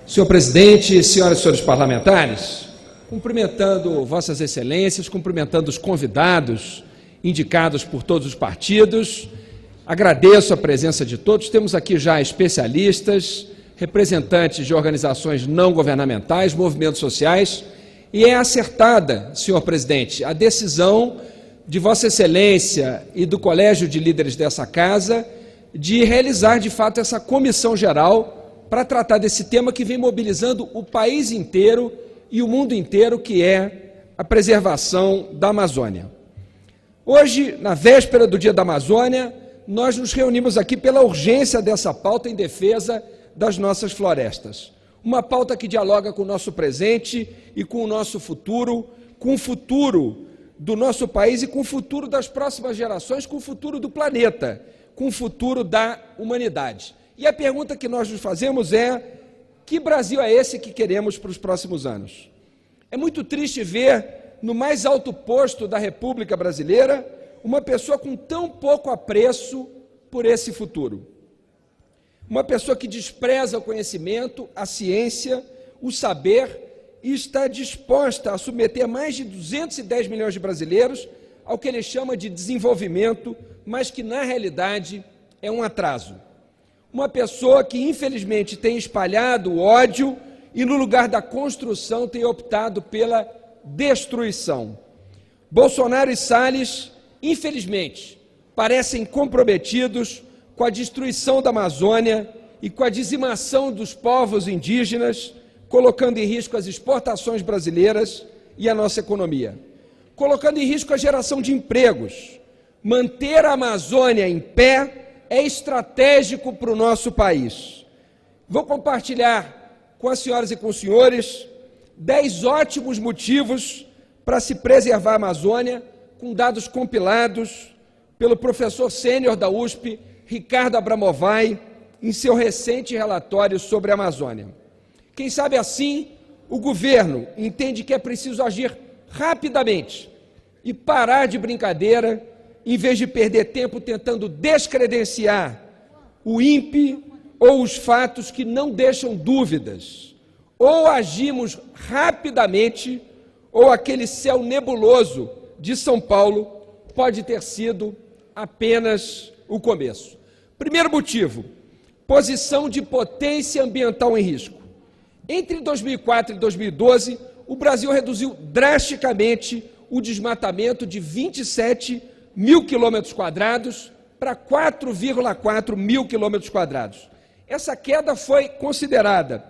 Senhor presidente, senhoras e senhores parlamentares, cumprimentando vossas excelências, cumprimentando os convidados indicados por todos os partidos, agradeço a presença de todos. Temos aqui já especialistas, representantes de organizações não governamentais, movimentos sociais, e é acertada, senhor presidente, a decisão de vossa excelência e do colégio de líderes dessa casa de realizar, de fato, essa comissão geral para tratar desse tema que vem mobilizando o país inteiro e o mundo inteiro, que é a preservação da Amazônia. Hoje, na véspera do Dia da Amazônia, nós nos reunimos aqui pela urgência dessa pauta em defesa das nossas florestas. Uma pauta que dialoga com o nosso presente e com o nosso futuro, com o futuro do nosso país e com o futuro das próximas gerações, com o futuro do planeta, com o futuro da humanidade. E a pergunta que nós nos fazemos é: que Brasil é esse que queremos para os próximos anos? É muito triste ver, no mais alto posto da República Brasileira, uma pessoa com tão pouco apreço por esse futuro. Uma pessoa que despreza o conhecimento, a ciência, o saber e está disposta a submeter mais de 210 milhões de brasileiros ao que ele chama de desenvolvimento, mas que, na realidade, é um atraso. Uma pessoa que, infelizmente, tem espalhado o ódio e, no lugar da construção, tem optado pela destruição. Bolsonaro e Salles, infelizmente, parecem comprometidos com a destruição da Amazônia e com a dizimação dos povos indígenas, colocando em risco as exportações brasileiras e a nossa economia, colocando em risco a geração de empregos. Manter a Amazônia em pé é estratégico para o nosso país. Vou compartilhar com as senhoras e com os senhores 10 ótimos motivos para se preservar a Amazônia, com dados compilados pelo professor sênior da USP, Ricardo Abramovay, em seu recente relatório sobre a Amazônia. Quem sabe assim, o governo entende que é preciso agir rapidamente e parar de brincadeira, em vez de perder tempo tentando descredenciar o INPE ou os fatos que não deixam dúvidas. Ou agimos rapidamente, ou aquele céu nebuloso de São Paulo pode ter sido apenas o começo. Primeiro motivo: posição de potência ambiental em risco. Entre 2004 e 2012, o Brasil reduziu drasticamente o desmatamento de 27 mil quilômetros quadrados para 4,4 mil quilômetros quadrados. Essa queda foi considerada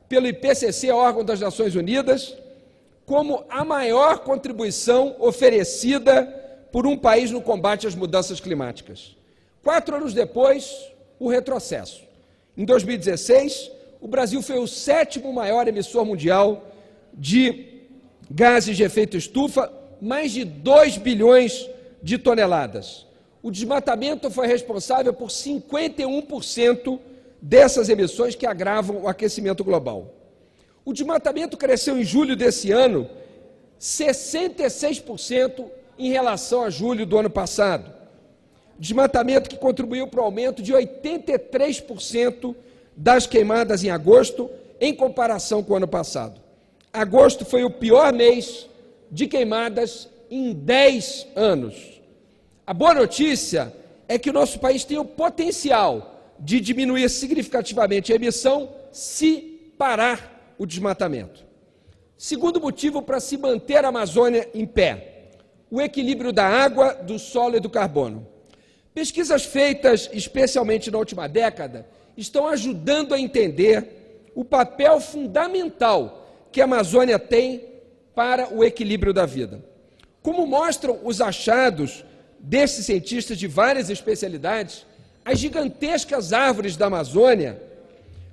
pelo IPCC, órgão das Nações Unidas, como a maior contribuição oferecida por um país no combate às mudanças climáticas. 4 anos depois, o retrocesso. Em 2016, o Brasil foi o 7º maior emissor mundial de gases de efeito estufa, mais de 2 bilhões de toneladas. O desmatamento foi responsável por 51% dessas emissões que agravam o aquecimento global. O desmatamento cresceu em julho desse ano 66% em relação a julho do ano passado. Desmatamento que contribuiu para o aumento de 83% das queimadas em agosto, em comparação com o ano passado. Agosto foi o pior mês de queimadas em 10 anos. A boa notícia é que o nosso país tem o potencial de diminuir significativamente a emissão se parar o desmatamento. Segundo motivo para se manter a Amazônia em pé: o equilíbrio da água, do solo e do carbono. Pesquisas feitas especialmente na última década estão ajudando a entender o papel fundamental que a Amazônia tem para o equilíbrio da vida. Como mostram os achados desses cientistas de várias especialidades, as gigantescas árvores da Amazônia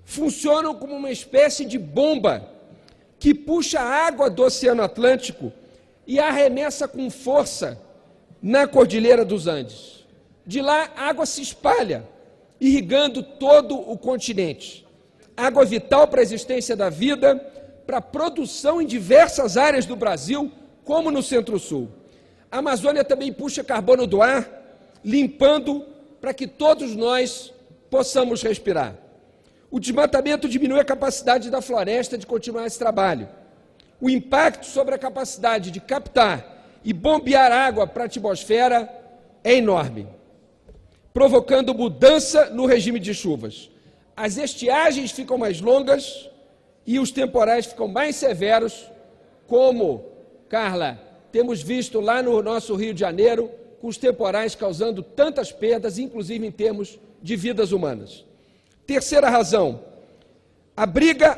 funcionam como uma espécie de bomba que puxa a água do Oceano Atlântico e a arremessa com força na Cordilheira dos Andes. De lá, a água se espalha, irrigando todo o continente. Água vital para a existência da vida, para a produção em diversas áreas do Brasil, como no Centro-Sul. A Amazônia também puxa carbono do ar, limpando para que todos nós possamos respirar. O desmatamento diminui a capacidade da floresta de continuar esse trabalho. O impacto sobre a capacidade de captar e bombear água para a atmosfera é enorme, provocando mudança no regime de chuvas. As estiagens ficam mais longas e os temporais ficam mais severos, como, Carla, temos visto lá no nosso Rio de Janeiro, com os temporais causando tantas perdas, inclusive em termos de vidas humanas. Terceira razão, abriga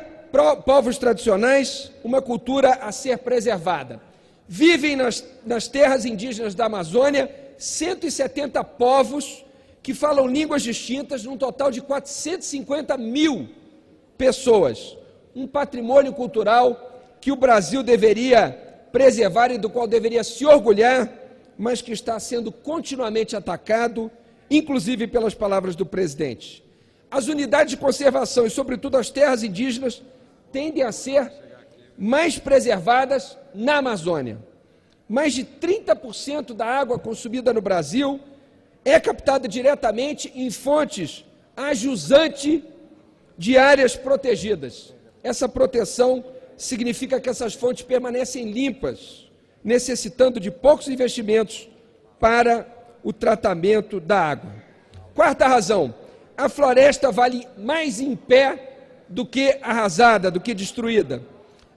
povos tradicionais, uma cultura a ser preservada. Vivem nas terras indígenas da Amazônia 170 povos que falam línguas distintas, num total de 450 mil pessoas. Um patrimônio cultural que o Brasil deveria preservar e do qual deveria se orgulhar, mas que está sendo continuamente atacado, inclusive pelas palavras do presidente. As unidades de conservação e, sobretudo, as terras indígenas tendem a ser mais preservadas na Amazônia. Mais de 30% da água consumida no Brasil é captada diretamente em fontes a jusante de áreas protegidas. Essa proteção significa que essas fontes permanecem limpas, necessitando de poucos investimentos para o tratamento da água. Quarta razão, a floresta vale mais em pé do que arrasada, do que destruída.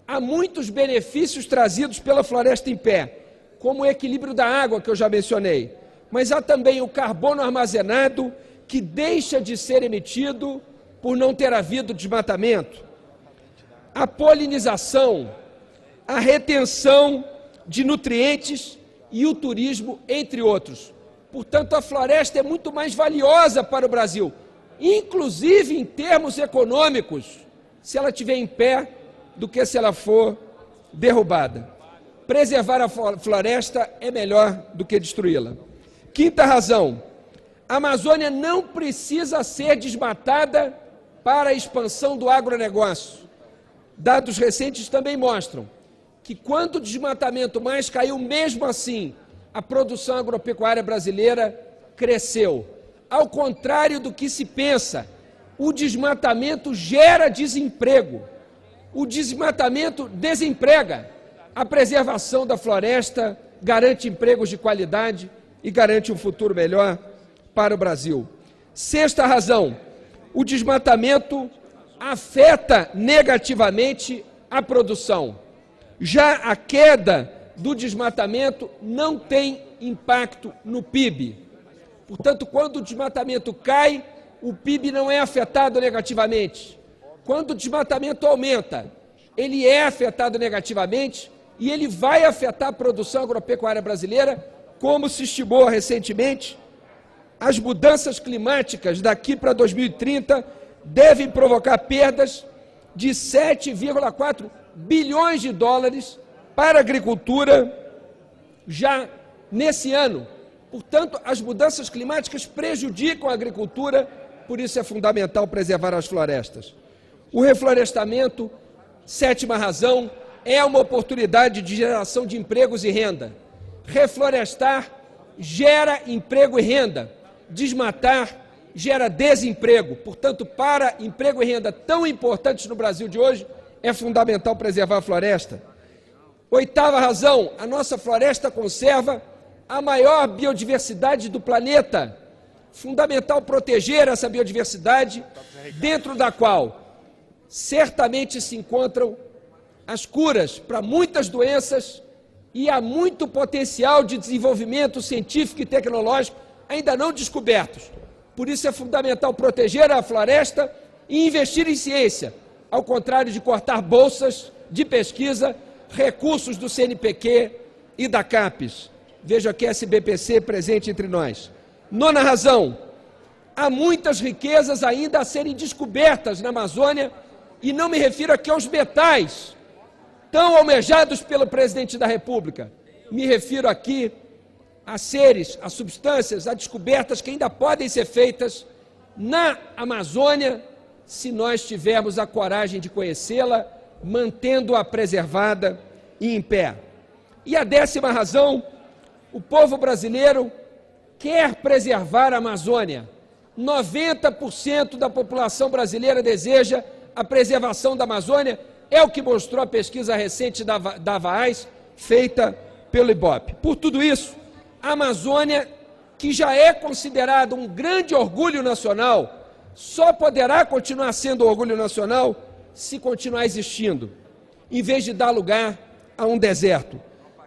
Há muitos benefícios trazidos pela floresta em pé, como o equilíbrio da água, que eu já mencionei, mas há também o carbono armazenado, que deixa de ser emitido por não ter havido desmatamento, a polinização, a retenção de nutrientes e o turismo, entre outros. Portanto, a floresta é muito mais valiosa para o Brasil, inclusive em termos econômicos, se ela estiver em pé, do que se ela for derrubada. Preservar a floresta é melhor do que destruí-la. Quinta razão, a Amazônia não precisa ser desmatada para a expansão do agronegócio. Dados recentes também mostram que quando o desmatamento mais caiu, mesmo assim, a produção agropecuária brasileira cresceu. Ao contrário do que se pensa, o desmatamento gera desemprego. O desmatamento desemprega. A preservação da floresta garante empregos de qualidade e garante um futuro melhor para o Brasil. Sexta razão, o desmatamento afeta negativamente a produção. Já a queda do desmatamento não tem impacto no PIB. Portanto, quando o desmatamento cai, o PIB não é afetado negativamente. Quando o desmatamento aumenta, ele é afetado negativamente e ele vai afetar a produção agropecuária brasileira, como se estimou recentemente. As mudanças climáticas daqui para 2030 devem provocar perdas de 7,4 bilhões de dólares para a agricultura já nesse ano. Portanto, as mudanças climáticas prejudicam a agricultura, por isso é fundamental preservar as florestas. O reflorestamento, sétima razão, é uma oportunidade de geração de empregos e renda. Reflorestar gera emprego e renda. Desmatar gera desemprego. Portanto, para emprego e renda tão importantes no Brasil de hoje, é fundamental preservar a floresta. Oitava razão, a nossa floresta conserva a maior biodiversidade do planeta. Fundamental proteger essa biodiversidade, dentro da qual certamente se encontram as curas para muitas doenças e há muito potencial de desenvolvimento científico e tecnológico ainda não descobertos. Por isso é fundamental proteger a floresta e investir em ciência, ao contrário de cortar bolsas de pesquisa, recursos do CNPq e da CAPES. Veja aqui a SBPC presente entre nós. Nona razão, há muitas riquezas ainda a serem descobertas na Amazônia, e não me refiro aqui aos metais, tão almejados pelo presidente da República. Me refiro aqui a seres, a substâncias, a descobertas que ainda podem ser feitas na Amazônia, se nós tivermos a coragem de conhecê-la, mantendo-a preservada e em pé. E a décima razão, o povo brasileiro quer preservar a Amazônia, 90% da população brasileira deseja a preservação da Amazônia, é o que mostrou a pesquisa recente da AVAAS, feita pelo IBOP. Por tudo isso, a Amazônia, que já é considerada um grande orgulho nacional, só poderá continuar sendo orgulho nacional se continuar existindo, em vez de dar lugar a um deserto.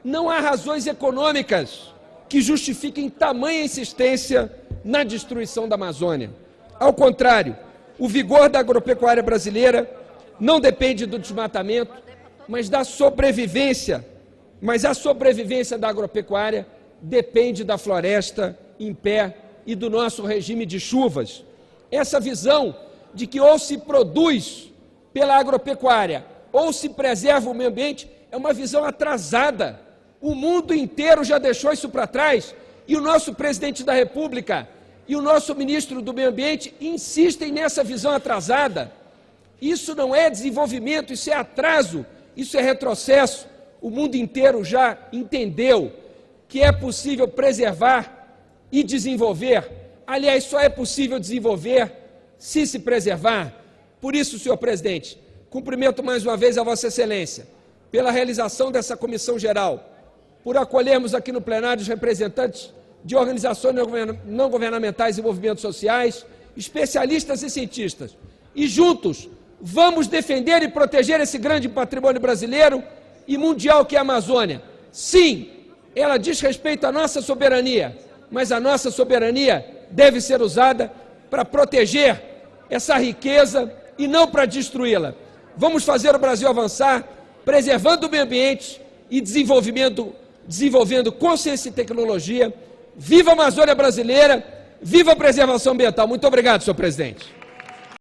Não há razões econômicas que justifiquem tamanha insistência na destruição da Amazônia. Ao contrário, o vigor da agropecuária brasileira não depende do desmatamento, mas da sobrevivência. Mas a sobrevivência da agropecuária depende da floresta em pé e do nosso regime de chuvas. Essa visão de que ou se produz pela agropecuária ou se preserva o meio ambiente é uma visão atrasada. O mundo inteiro já deixou isso para trás e o nosso presidente da República e o nosso ministro do Meio Ambiente insistem nessa visão atrasada. Isso não é desenvolvimento, isso é atraso, isso é retrocesso. O mundo inteiro já entendeu que é possível preservar e desenvolver. Aliás, só é possível desenvolver se preservar. Por isso, senhor presidente, cumprimento mais uma vez a Vossa Excelência pela realização dessa comissão geral, por acolhermos aqui no plenário os representantes de organizações não governamentais e movimentos sociais, especialistas e cientistas. E juntos vamos defender e proteger esse grande patrimônio brasileiro e mundial que é a Amazônia. Sim, ela diz respeito à nossa soberania, mas a nossa soberania deve ser usada para proteger essa riqueza e não para destruí-la. Vamos fazer o Brasil avançar, preservando o meio ambiente e desenvolvendo consciência e tecnologia. Viva a Amazônia brasileira, viva a preservação ambiental. Muito obrigado, senhor presidente.